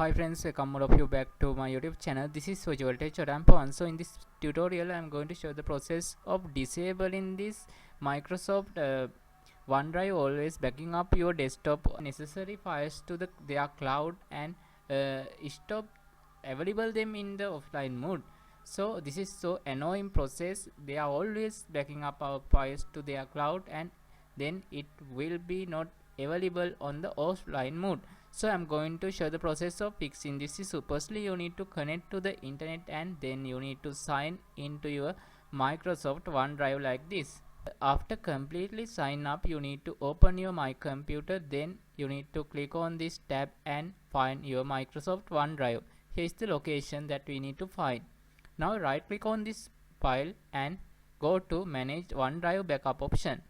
Hi friends, welcome all of you back to my YouTube channel. This is Visual Tech Pawan. So in this tutorial I am going to show the process of disabling this Microsoft OneDrive always backing up your desktop necessary files to their cloud and stop available them in the offline mode. So this is so annoying process. They are always backing up our files to their cloud and then it will be not available on the offline mode. So I'm going to show the process of fixing this. Firstly, you need to connect to the internet and then you need to sign into your Microsoft OneDrive like this. After completely sign up, you need to open your My Computer. Then you need to click on this tab and find your Microsoft OneDrive. Here is the location that we need to find. Now right click on this file and go to Manage OneDrive Backup option.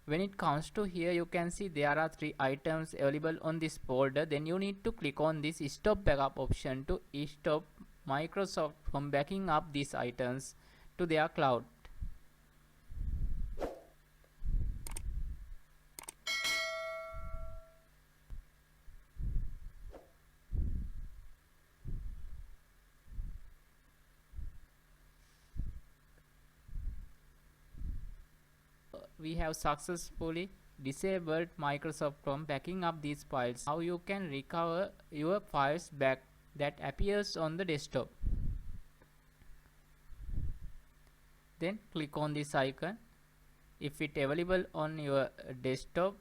When it comes to here, you can see there are 3 items available on this folder. Then you need to click on this stop backup option to stop Microsoft from backing up these items to their cloud. We have successfully disabled Microsoft from backing up these files. Now you can recover your files back that appears on the desktop. Then click on this icon. If it available on your desktop,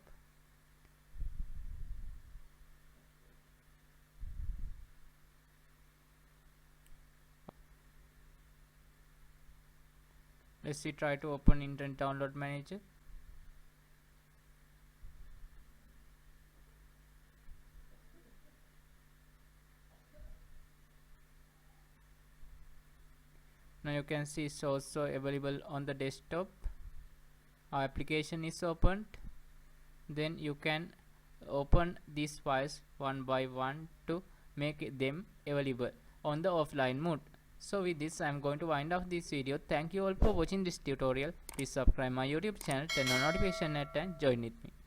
let's see, try to open Internet Download Manager. Now you can see it's also available on the desktop. Our application is opened. Then you can open these files one by one to make them available on the offline mode. So with this I am going to wind up this video. Thank you all for watching this tutorial. Please subscribe my YouTube channel, turn on notification and join with me.